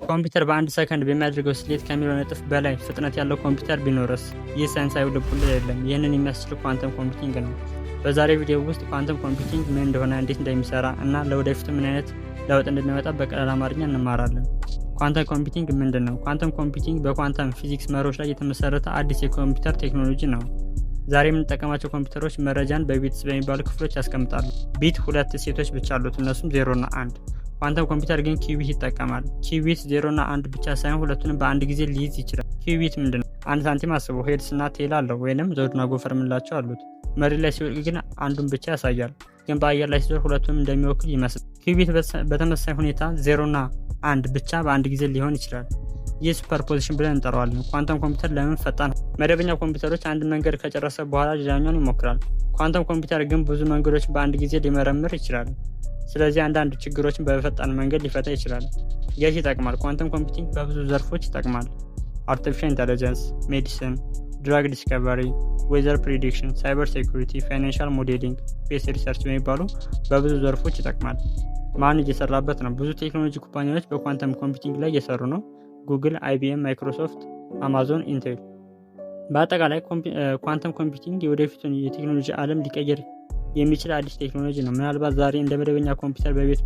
ኮምፒውተር በአንድ ሰከንድ በሚያደርገው ስሌት ከሚሊዮን እጥፍ በላይ ፍጥነት ያለው ኮምፒውተር ቢኖርስ? ይህ ሳይንሳዊ ልቦለድ አይደለም። ይህንን የሚያስችል ኳንተም ኮምፒውቲንግ ነው። በዛሬው ቪዲዮ ውስጥ ኳንተም ኮምፒውቲንግ ምን እንደሆነ፣ እንዴት እንደሚሰራ እና ለወደፊቱ ምን አይነት ለውጥ እንደሚያመጣ በቀላል አማርኛ እንማራለን። ኳንተም ኮምፒውቲንግ ምንድን ነው? ኳንተም ኮምፒውቲንግ በኳንተም ፊዚክስ መርሆች ላይ የተመሰረተ አዲስ የኮምፒውተር ቴክኖሎጂ ነው። ዛሬ የምንጠቀማቸው ኮምፒውተሮች መረጃን በቢትስ በሚባሉ ክፍሎች ያስቀምጣሉ። ቢት ሁለት እሴቶች ብቻ አሉት፣ እነሱም 0 እና 1። ኳንተም ኮምፒውተር ግን ኪዩቢት ይጠቀማል። ኪዩቢት 0 እና 1 ብቻ ሳይሆን ሁለቱንም በአንድ ጊዜ ሊይዝ ይችላል። ኪዩቢት ምንድን ነው? አንድ ሳንቲም አስበው፣ ሄድስ እና ቴል አለው፣ ወይንም ዘውድና ጎፈር የምንላቸው አሉት። መሬት ላይ ሲወድቅ ግን አንዱን ብቻ ያሳያል፣ ግን በአየር ላይ ሲዞር ሁለቱንም እንደሚወክል ይመስላል። ኪዩቢት በተመሳሳይ ሁኔታ 0 እና 1 ብቻ በአንድ ጊዜ ሊሆን ይችላል። ይህ ሱፐርፖዚሽን ብለን እንጠራዋለን። ኳንተም ኮምፒውተር ለምን ፈጣን? መደበኛ ኮምፒውተሮች አንድ መንገድ ከጨረሰ በኋላ ሌላኛውን ይሞክራል። ኳንተም ኮምፒውተር ግን ብዙ መንገዶችን በአንድ ጊዜ ሊመረምር ይችላል። ስለዚህ አንዳንድ ችግሮችን በፈጣን መንገድ ሊፈታ ይችላል። የት ይጠቅማል? ኳንተም ኮምፒውቲንግ በብዙ ዘርፎች ይጠቅማል። አርቲፊሻል ኢንተለጀንስ፣ ሜዲሲን፣ ድራግ ዲስከቨሪ፣ ዌዘር ፕሪዲክሽን፣ ሳይበር ሴኩሪቲ፣ ፋይናንሻል ሞዴሊንግ፣ ስፔስ ሪሰርች የሚባሉ በብዙ ዘርፎች ይጠቅማል። ማን እየሰራበት ነው? ብዙ ቴክኖሎጂ ኩባንያዎች በኳንተም ኮምፒውቲንግ ላይ እየሰሩ ነው። ጉግል፣ አይቢኤም፣ ማይክሮሶፍት፣ አማዞን፣ ኢንቴል። በአጠቃላይ ኳንተም ኮምፒውቲንግ የወደፊቱን የቴክኖሎጂ ዓለም ሊቀየር የሚችል አዲስ ቴክኖሎጂ ነው። ምናልባት ዛሬ እንደ መደበኛ ኮምፒውተር በቤት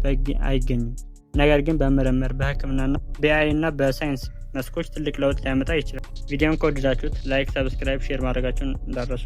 አይገኝም፣ ነገር ግን በምርምር በሕክምናና በኤአይ እና በሳይንስ መስኮች ትልቅ ለውጥ ሊያመጣ ይችላል። ቪዲዮን ከወደዳችሁት ላይክ፣ ሰብስክራይብ፣ ሼር ማድረጋችሁን እንዳትረሱ።